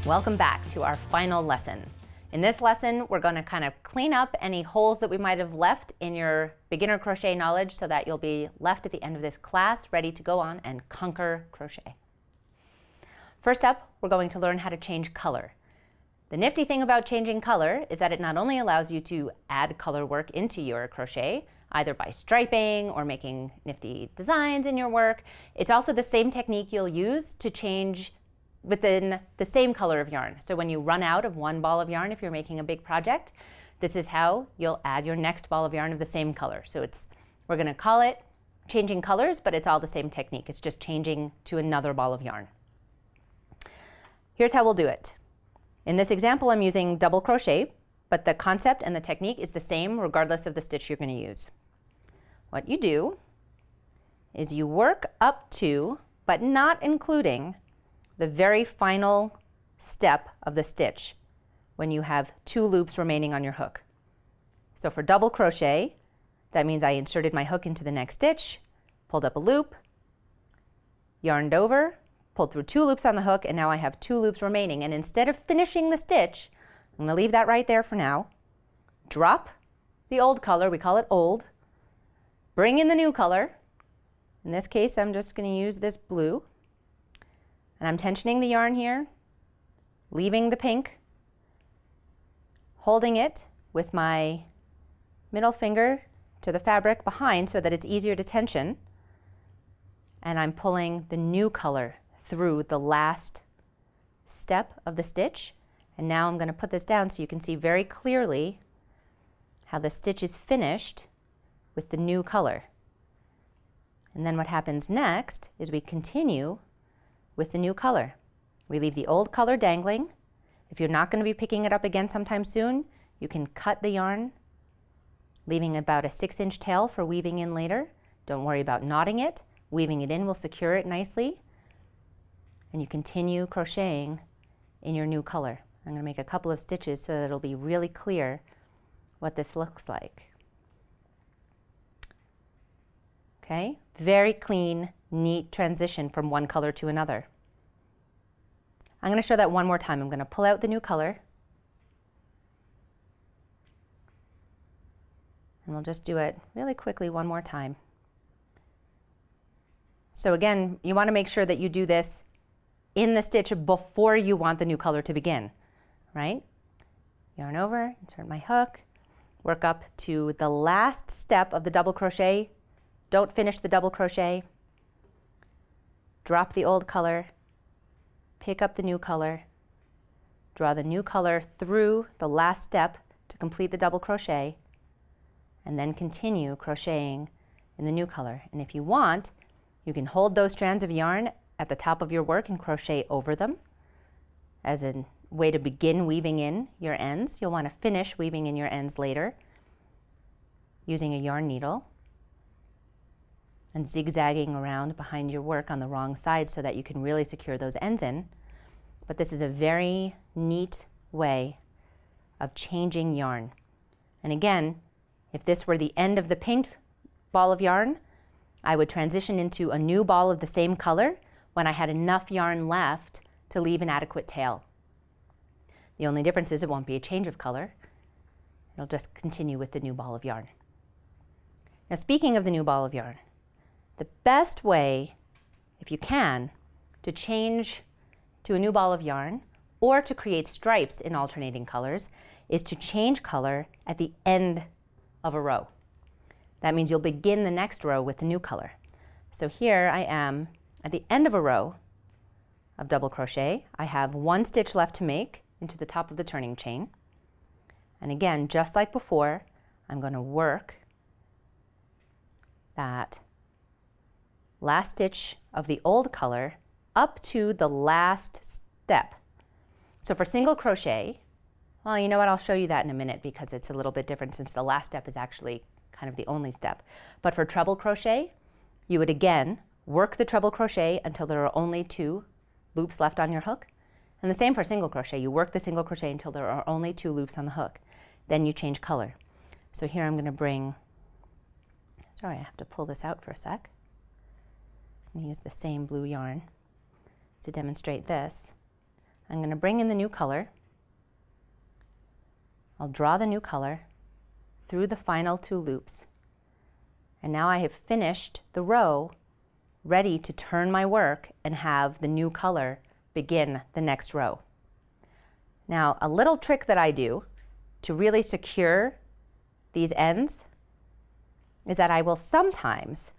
Welcome back to our final lesson. In this lesson, we're going to kind of clean up any holes that we might have left in your beginner crochet knowledge so that you'll be left at the end of this class ready to go on and conquer crochet. First up, we're going to learn how to change color. The nifty thing about changing color is that it not only allows you to add color work into your crochet, either by striping or making nifty designs in your work, it's also the same technique you'll use to change within the same color of yarn. So when you run out of one ball of yarn, if you're making a big project, this is how you'll add your next ball of yarn of the same color. So we're going to call it changing colors, but it's all the same technique. It's just changing to another ball of yarn. Here's how we'll do it. In this example, I'm using double crochet, but the concept and the technique is the same regardless of the stitch you're going to use. What you do is you work up to, but not including, the very final step of the stitch when you have 2 loops remaining on your hook. So for double crochet, that means I inserted my hook into the next stitch, pulled up a loop, yarned over, pulled through 2 loops on the hook, and now I have 2 loops remaining. And instead of finishing the stitch, I'm going to leave that right there for now, drop the old color, we call it old, bring in the new color. In this case, I'm just going to use this blue. And I'm tensioning the yarn here, leaving the pink, holding it with my middle finger to the fabric behind so that it's easier to tension. And I'm pulling the new color through the last step of the stitch. And now I'm going to put this down so you can see very clearly how the stitch is finished with the new color. And then what happens next is we continue with the new color. We leave the old color dangling. If you're not going to be picking it up again sometime soon, you can cut the yarn, leaving about a 6-inch tail for weaving in later. Don't worry about knotting it. Weaving it in will secure it nicely. And you continue crocheting in your new color. I'm going to make a couple of stitches so that it'll be really clear what this looks like. Okay, very clean, neat transition from one color to another. I'm going to show that one more time. I'm going to pull out the new color. And we'll just do it really quickly one more time. So again, you want to make sure that you do this in the stitch before you want the new color to begin, right? Yarn over, insert my hook, work up to the last step of the double crochet. Don't finish the double crochet. Drop the old color, pick up the new color, draw the new color through the last step to complete the double crochet, and then continue crocheting in the new color. And if you want, you can hold those strands of yarn at the top of your work and crochet over them as a way to begin weaving in your ends. You'll want to finish weaving in your ends later using a yarn needle and zigzagging around behind your work on the wrong side so that you can really secure those ends in. But this is a very neat way of changing yarn. And again, if this were the end of the pink ball of yarn, I would transition into a new ball of the same color when I had enough yarn left to leave an adequate tail. The only difference is it won't be a change of color. It'll just continue with the new ball of yarn. Now, speaking of the new ball of yarn, the best way, if you can, to change to a new ball of yarn or to create stripes in alternating colors is to change color at the end of a row. That means you'll begin the next row with the new color. So here I am at the end of a row of double crochet. I have 1 stitch left to make into the top of the turning chain. And again, just like before, I'm going to work that last stitch of the old color up to the last step. So for single crochet, well, you know what, I'll show you that in a minute because it's a little bit different since the last step is actually kind of the only step. But for treble crochet, you would again work the treble crochet until there are only 2 loops left on your hook. And the same for single crochet. You work the single crochet until there are only 2 loops on the hook. Then you change color. So here I'm going to bring, sorry, I have to pull this out for a sec. I'm going to use the same blue yarn to demonstrate this. I'm going to bring in the new color. I'll draw the new color through the final 2 loops. And now I have finished the row, ready to turn my work and have the new color begin the next row. Now, a little trick that I do to really secure these ends is that I will sometimes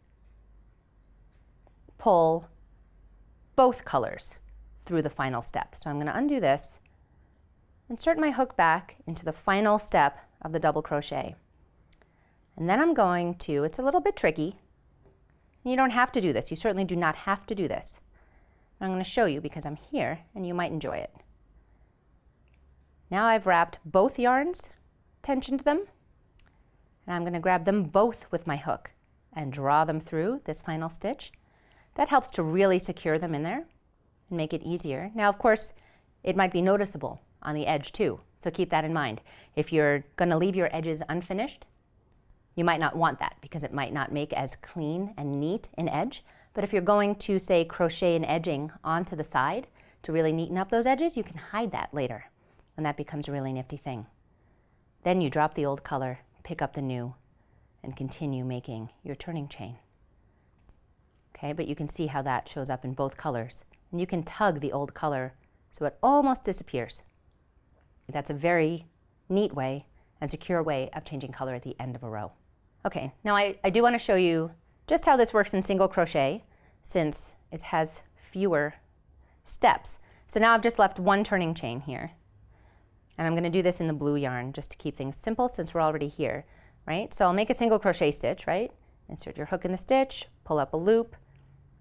pull both colors through the final step. So I'm going to undo this, insert my hook back into the final step of the double crochet. And then I'm going to, it's a little bit tricky, you don't have to do this, you certainly do not have to do this. I'm going to show you because I'm here and you might enjoy it. Now I've wrapped both yarns, tensioned them, and I'm going to grab them both with my hook and draw them through this final stitch. That helps to really secure them in there and make it easier. Now, of course, it might be noticeable on the edge too, so keep that in mind. If you're going to leave your edges unfinished, you might not want that because it might not make as clean and neat an edge. But if you're going to, say, crochet and edging onto the side to really neaten up those edges, you can hide that later, and that becomes a really nifty thing. Then you drop the old color, pick up the new, and continue making your turning chain. Okay, but you can see how that shows up in both colors. And you can tug the old color so it almost disappears. That's a very neat way and secure way of changing color at the end of a row. Okay, now I do want to show you just how this works in single crochet since it has fewer steps. So now I've just left one turning chain here. And I'm going to do this in the blue yarn just to keep things simple since we're already here, right? So I'll make a single crochet stitch, right? Insert your hook in the stitch, pull up a loop.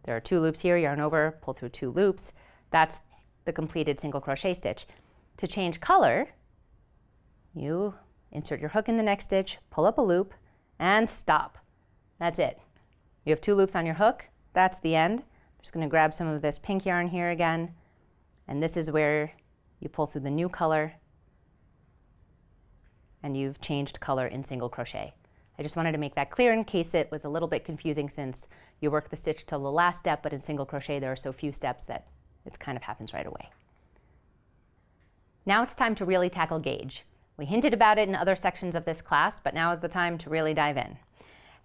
There are 2 loops here, yarn over, pull through 2 loops. That's the completed single crochet stitch. To change color, you insert your hook in the next stitch, pull up a loop, and stop. That's it. You have 2 loops on your hook. That's the end. I'm just going to grab some of this pink yarn here again, and this is where you pull through the new color, and you've changed color in single crochet. I just wanted to make that clear in case it was a little bit confusing since you work the stitch till the last step, but in single crochet there are so few steps that it kind of happens right away. Now it's time to really tackle gauge. We hinted about it in other sections of this class, but now is the time to really dive in.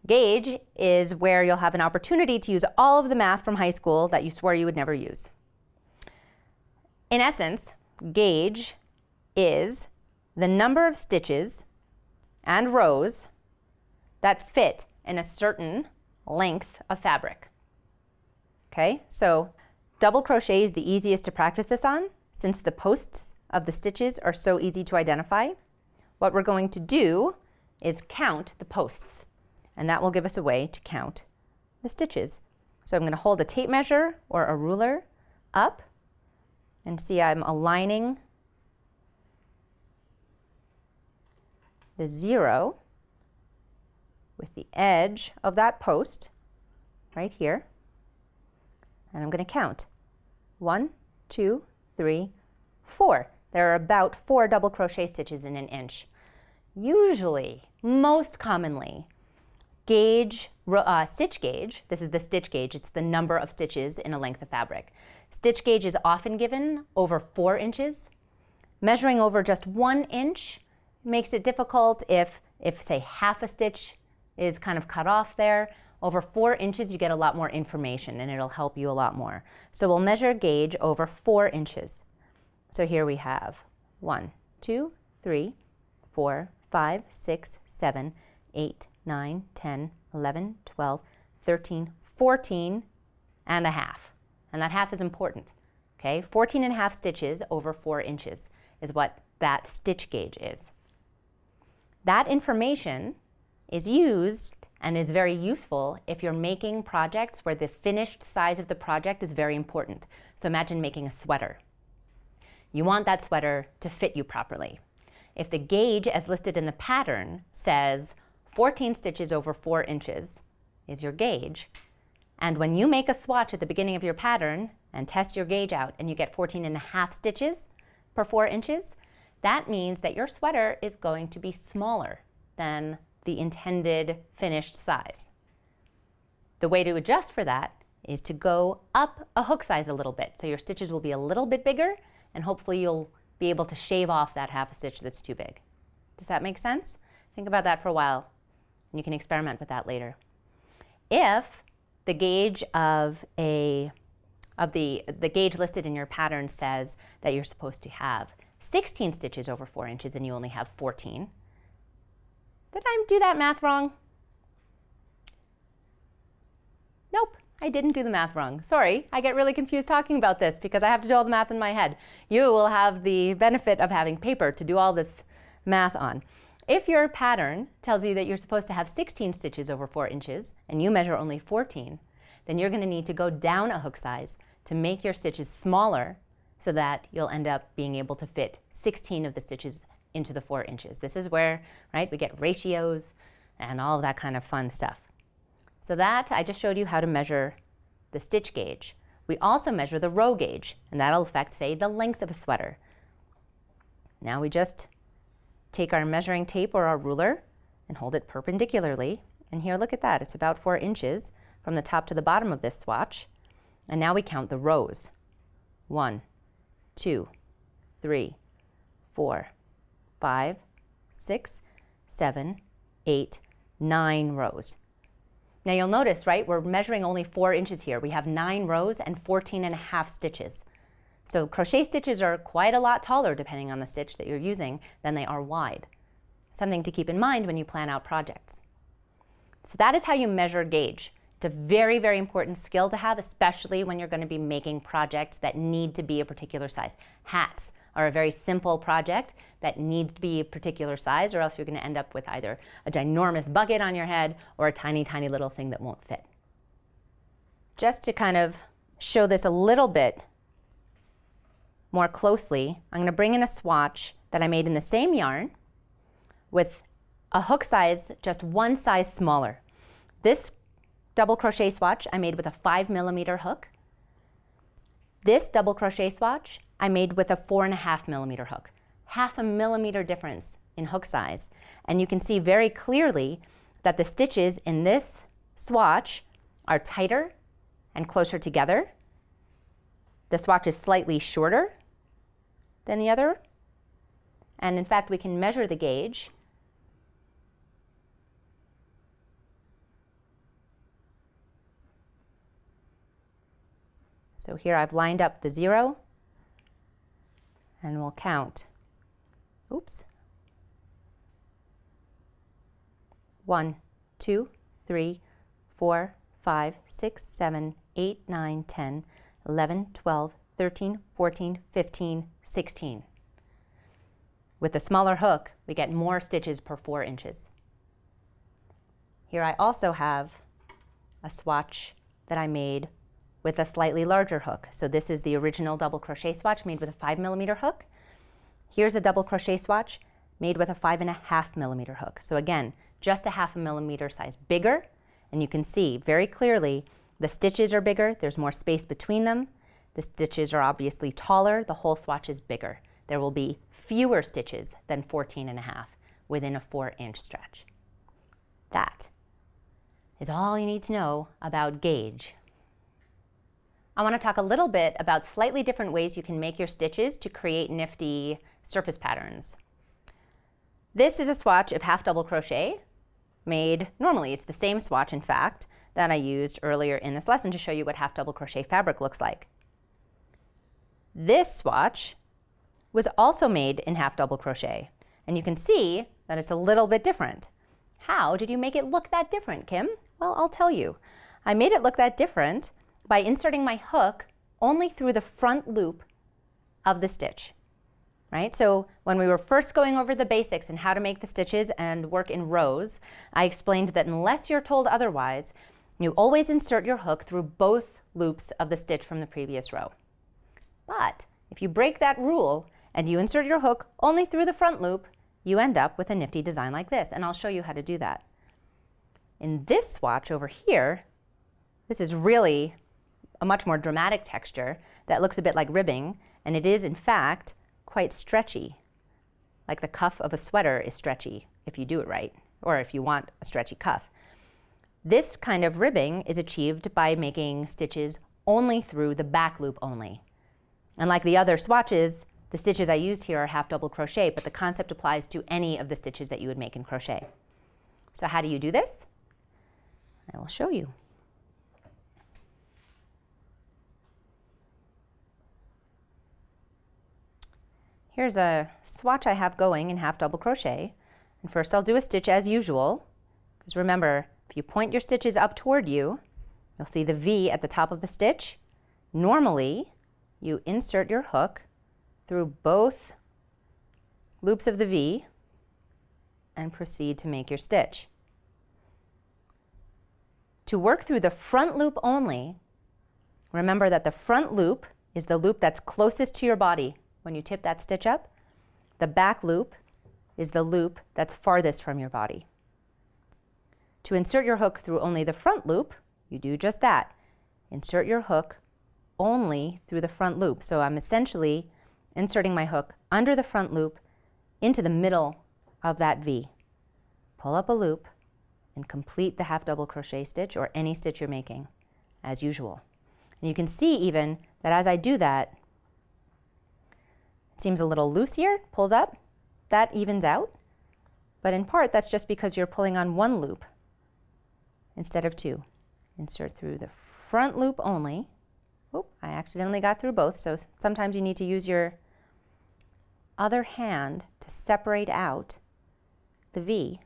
Gauge is where you'll have an opportunity to use all of the math from high school that you swore you would never use. In essence, gauge is the number of stitches and rows that fit in a certain length of fabric. Okay, so double crochet is the easiest to practice this on since the posts of the stitches are so easy to identify. What we're going to do is count the posts, and that will give us a way to count the stitches. So I'm going to hold a tape measure or a ruler up and see I'm aligning the 0 with the edge of that post right here, and I'm going to count 1, 2, 3, 4. There are about 4 double crochet stitches in an inch. Usually, most commonly, gauge, stitch gauge, this is the stitch gauge, it's the number of stitches in a length of fabric. Stitch gauge is often given over 4 inches. Measuring over just 1 inch makes it difficult if say half a stitch is kind of cut off there. Over 4 inches you get a lot more information and it'll help you a lot more. So we'll measure gauge over 4 inches. So here we have 1, 2, 3, 4, 5, 6, 7, 8, 9, 10, 11, 12, 13, 14 and a half. And that half is important. Okay, 14 and a half stitches over 4 inches is what that stitch gauge is. That information is used and is very useful if you're making projects where the finished size of the project is very important. So imagine making a sweater. You want that sweater to fit you properly. If the gauge as listed in the pattern says 14 stitches over 4 inches is your gauge, and when you make a swatch at the beginning of your pattern and test your gauge out and you get 14 and a half stitches per 4 inches, that means that your sweater is going to be smaller than the intended finished size. The way to adjust for that is to go up a hook size a little bit. So your stitches will be a little bit bigger and hopefully you'll be able to shave off that half a stitch that's too big. Does that make sense? Think about that for a while, and you can experiment with that later. If the gauge of the gauge listed in your pattern says that you're supposed to have 16 stitches over 4 inches and you only have 14, did I do that math wrong? Nope, I didn't do the math wrong. Sorry, I get really confused talking about this because I have to do all the math in my head. You will have the benefit of having paper to do all this math on. If your pattern tells you that you're supposed to have 16 stitches over 4 inches and you measure only 14, then you're going to need to go down a hook size to make your stitches smaller so that you'll end up being able to fit 16 of the stitches into the 4 inches. This is where, right, we get ratios and all of that kind of fun stuff. So that, I just showed you how to measure the stitch gauge. We also measure the row gauge, and that'll affect, say, the length of a sweater. Now we just take our measuring tape or our ruler and hold it perpendicularly. And here, look at that. It's about 4 inches from the top to the bottom of this swatch. And now we count the rows. 1, 2, 3, 4, 5, 6, 7, 8, 9 rows. Now you'll notice, right, we're measuring only 4 inches here. We have 9 rows and 14.5 stitches. So crochet stitches are quite a lot taller, depending on the stitch that you're using, than they are wide. Something to keep in mind when you plan out projects. So that is how you measure gauge. It's a very, very important skill to have, especially when you're going to be making projects that need to be a particular size. Hats are a very simple project that needs to be a particular size, or else you're going to end up with either a ginormous bucket on your head or a tiny, tiny little thing that won't fit. Just to kind of show this a little bit more closely, I'm going to bring in a swatch that I made in the same yarn with a hook size just 1 size smaller. This double crochet swatch I made with a 5mm hook. This double crochet swatch I made with a 4.5mm hook. 1/2 millimeter difference in hook size. And you can see very clearly that the stitches in this swatch are tighter and closer together. The swatch is slightly shorter than the other. And in fact, we can measure the gauge. So here I've lined up the 0, and we'll count. Oops. 1, 2, 3, 4, 5, 6, 7, 8, 9, 10, 11, 12, 13, 14, 15, 16. With the smaller hook, we get more stitches per 4 inches. Here I also have a swatch that I made with a slightly larger hook. So this is the original double crochet swatch made with a 5mm hook. Here's a double crochet swatch made with a 5.5mm hook. So again, just a 1/2 millimeter size bigger, and you can see very clearly the stitches are bigger, there's more space between them, the stitches are obviously taller, the whole swatch is bigger. There will be fewer stitches than 14.5 within a 4-inch stretch. That is all you need to know about gauge. I want to talk a little bit about slightly different ways you can make your stitches to create nifty surface patterns. This is a swatch of 1/2 double crochet made, normally it's the same swatch in fact, that I used earlier in this lesson to show you what 1/2 double crochet fabric looks like. This swatch was also made in 1/2 double crochet, and you can see that it's a little bit different. How did you make it look that different, Kim? Well, I'll tell you. I made it look that different by inserting my hook only through the front loop of the stitch, right? So when we were first going over the basics and how to make the stitches and work in rows, I explained that unless you're told otherwise, you always insert your hook through both loops of the stitch from the previous row. But if you break that rule and you insert your hook only through the front loop, you end up with a nifty design like this, and I'll show you how to do that. In this swatch over here, this is really a much more dramatic texture that looks a bit like ribbing, and it is in fact quite stretchy. Like the cuff of a sweater is stretchy if you do it right, or if you want a stretchy cuff. This kind of ribbing is achieved by making stitches only through the back loop only. And like the other swatches, the stitches I use here are half double crochet, but the concept applies to any of the stitches that you would make in crochet. So how do you do this? I will show you. Here's a swatch I have going in half double crochet. And first I'll do a stitch as usual, because remember, if you point your stitches up toward you, you'll see the V at the top of the stitch. Normally, you insert your hook through both loops of the V and proceed to make your stitch. To work through the front loop only, remember that the front loop is the loop that's closest to your body when you tip that stitch up. The back loop is the loop that's farthest from your body. To insert your hook through only the front loop, you do just that. Insert your hook only through the front loop. So I'm essentially inserting my hook under the front loop into the middle of that V. Pull up a loop and complete the half double crochet stitch or any stitch you're making as usual. And you can see even that as I do that, it seems a little loose here, pulls up, that evens out, but in part that's just because you're pulling on one loop instead of two. Insert through the front loop only. Oh, I accidentally got through both, so sometimes you need to use your other hand to separate out the V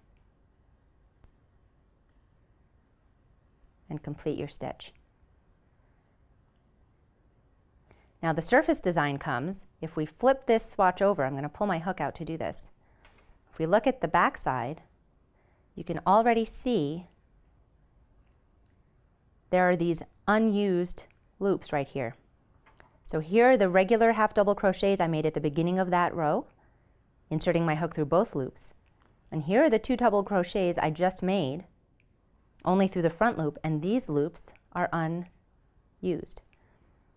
and complete your stitch. Now the surface design comes, if we flip this swatch over, I'm going to pull my hook out to do this. If we look at the back side, you can already see there are these unused loops right here. So here are the regular half double crochets I made at the beginning of that row, inserting my hook through both loops. And here are the 2 double crochets I just made, only through the front loop, and these loops are unused.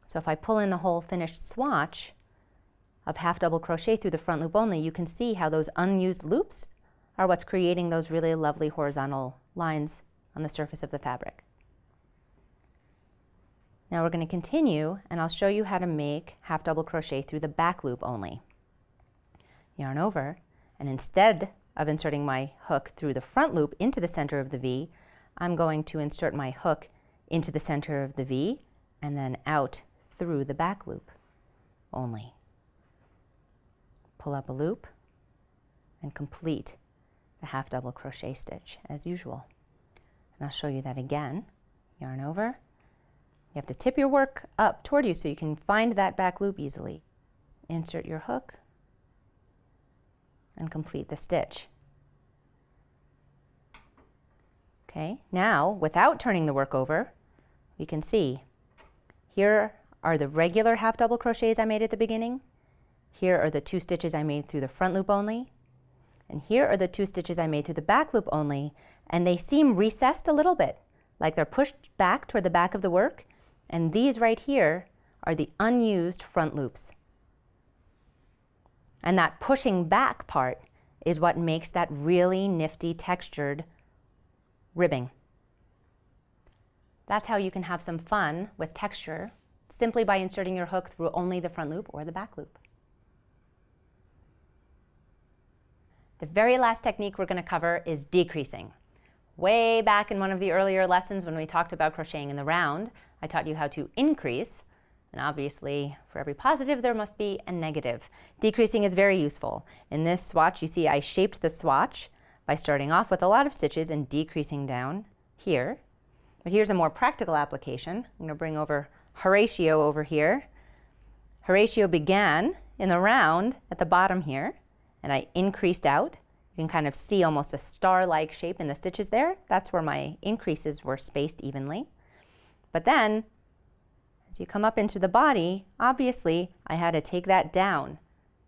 So if I pull in the whole finished swatch of half double crochet through the front loop only, you can see how those unused loops are what's creating those really lovely horizontal lines on the surface of the fabric. Now we're going to continue, and I'll show you how to make half double crochet through the back loop only. Yarn over, and instead of inserting my hook through the front loop into the center of the V, I'm going to insert my hook into the center of the V and then out through the back loop only. Pull up a loop and complete the half double crochet stitch as usual. And I'll show you that again. Yarn over. You have to tip your work up toward you so you can find that back loop easily. Insert your hook and complete the stitch. Okay, now without turning the work over, we can see here are the regular half double crochets I made at the beginning. Here are the 2 stitches I made through the front loop only. And here are the 2 stitches I made through the back loop only, and they seem recessed a little bit, like they're pushed back toward the back of the work. And these right here are the unused front loops. And that pushing back part is what makes that really nifty textured ribbing. That's how you can have some fun with texture simply by inserting your hook through only the front loop or the back loop. The very last technique we're going to cover is decreasing. Way back in one of the earlier lessons when we talked about crocheting in the round, I taught you how to increase, and obviously for every positive there must be a negative. Decreasing is very useful. In this swatch you see I shaped the swatch by starting off with a lot of stitches and decreasing down here. But here's a more practical application. I'm going to bring over Horatio over here. Horatio began in the round at the bottom here, and I increased out. You can kind of see almost a star-like shape in the stitches there. That's where my increases were spaced evenly. But then, as you come up into the body, obviously I had to take that down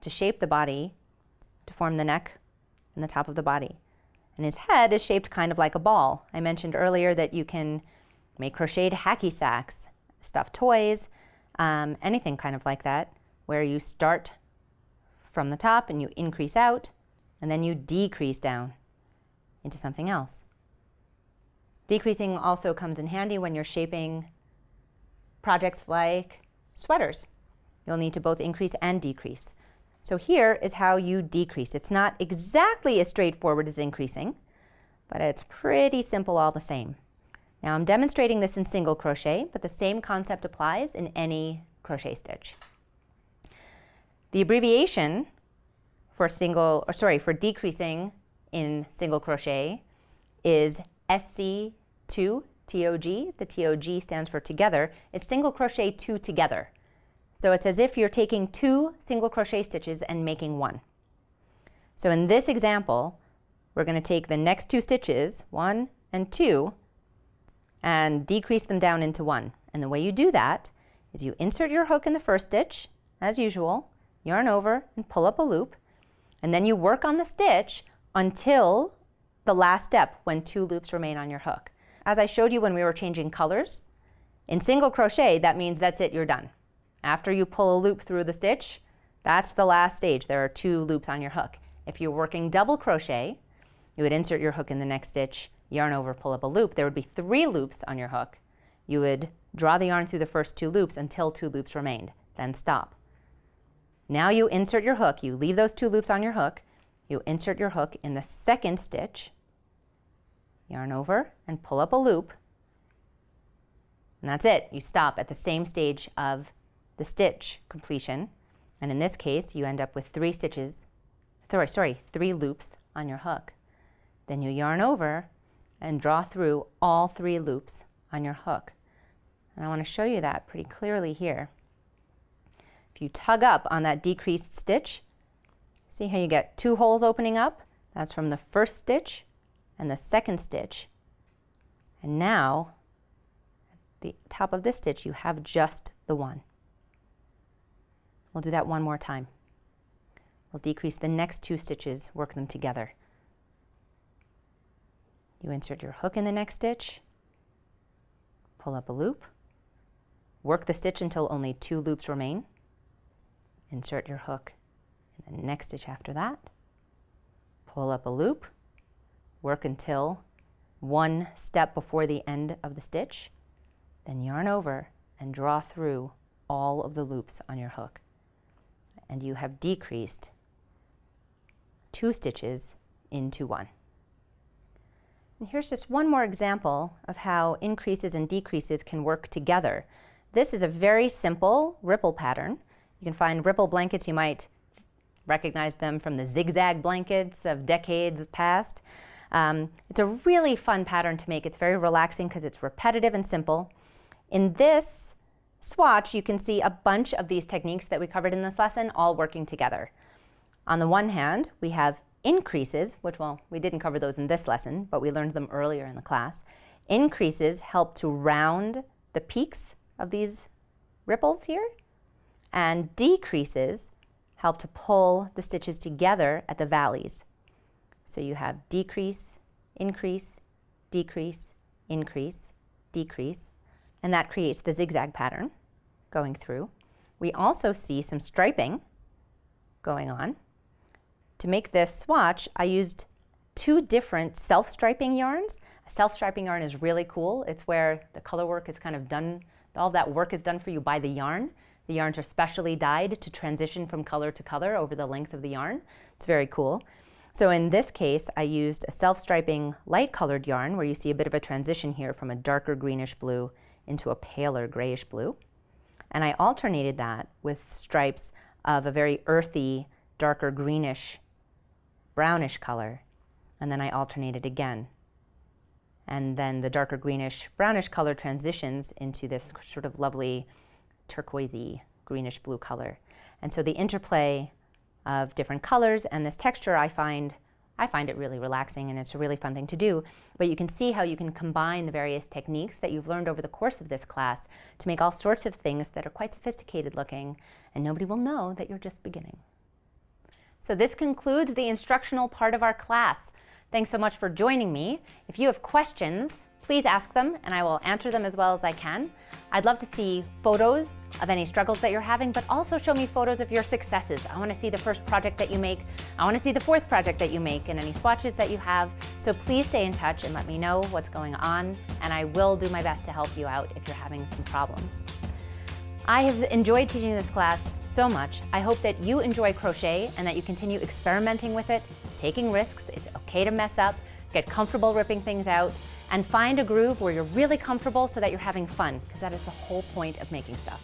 to shape the body to form the neck and the top of the body. And his head is shaped kind of like a ball. I mentioned earlier that you can make crocheted hacky sacks, stuffed toys, anything kind of like that, where you start from the top and you increase out, and then you decrease down into something else. Decreasing also comes in handy when you're shaping projects like sweaters. you'll need to both increase and decrease. So here is how you decrease. It's not exactly as straightforward as increasing, but it's pretty simple all the same. Now I'm demonstrating this in single crochet, but the same concept applies in any crochet stitch. The abbreviation for decreasing in single crochet is SC2 TOG. The TOG stands for together. It's single crochet 2 together. So it's as if you're taking 2 single crochet stitches and making 1. So in this example, we're going to take the next 2 stitches, 1 and 2, and decrease them down into 1. And the way you do that is you insert your hook in the first stitch, as usual, yarn over and pull up a loop, and then you work on the stitch until the last step when 2 loops remain on your hook. As I showed you when we were changing colors, in single crochet that means that's it, you're done. After you pull a loop through the stitch, that's the last stage. There are 2 loops on your hook. If you're working double crochet, you would insert your hook in the next stitch, yarn over, pull up a loop. There would be 3 loops on your hook. You would draw the yarn through the first 2 loops until 2 loops remained, then stop. Now you insert your hook, you leave those 2 loops on your hook, you insert your hook in the second stitch, yarn over and pull up a loop, and that's it. You stop at the same stage of the stitch completion, and in this case you end up with 3 loops on your hook. Then you yarn over and draw through all 3 loops on your hook. And I want to show you that pretty clearly here. If you tug up on that decreased stitch, see how you get 2 holes opening up? That's from the first stitch and the second stitch. And now, at the top of this stitch, you have just the 1. We'll do that one more time. We'll decrease the next 2 stitches, work them together. You insert your hook in the next stitch, pull up a loop, work the stitch until only 2 loops remain, insert your hook in the next stitch after that, pull up a loop, work until 1 step before the end of the stitch, then yarn over and draw through all of the loops on your hook. And you have decreased 2 stitches into 1. And here's just one more example of how increases and decreases can work together. This is a very simple ripple pattern. You can find ripple blankets, you might recognize them from the zigzag blankets of decades past. It's a really fun pattern to make. It's very relaxing because it's repetitive and simple. In this swatch, you can see a bunch of these techniques that we covered in this lesson all working together. On the one hand, we have increases, which, well, we didn't cover those in this lesson, but we learned them earlier in the class. Increases help to round the peaks of these ripples here, and decreases help to pull the stitches together at the valleys. So you have decrease, increase, decrease, increase, decrease, and that creates the zigzag pattern going through. We also see some striping going on. To make this swatch, I used 2 different self-striping yarns. A self-striping yarn is really cool. It's where the color work is kind of done, all that work is done for you by the yarn. The yarns are specially dyed to transition from color to color over the length of the yarn. It's very cool. So in this case, I used a self-striping light colored yarn where you see a bit of a transition here from a darker greenish blue into a paler grayish blue. And I alternated that with stripes of a very earthy, darker greenish, brownish color. And then I alternated again. And then the darker greenish, brownish color transitions into this sort of lovely turquoisey, greenish blue color. And so the interplay of different colors and this texture, I find it really relaxing, and it's a really fun thing to do. But you can see how you can combine the various techniques that you've learned over the course of this class to make all sorts of things that are quite sophisticated looking, and nobody will know that you're just beginning. So this concludes the instructional part of our class. Thanks so much for joining me. If you have questions, please ask them and I will answer them as well as I can. I'd love to see photos of any struggles that you're having, but also show me photos of your successes. I want to see the first project that you make. I want to see the 4th project that you make and any swatches that you have. So please stay in touch and let me know what's going on, and I will do my best to help you out if you're having some problems. I have enjoyed teaching this class so much. I hope that you enjoy crochet and that you continue experimenting with it, taking risks. It's okay to mess up, get comfortable ripping things out, and find a groove where you're really comfortable so that you're having fun, because that is the whole point of making stuff.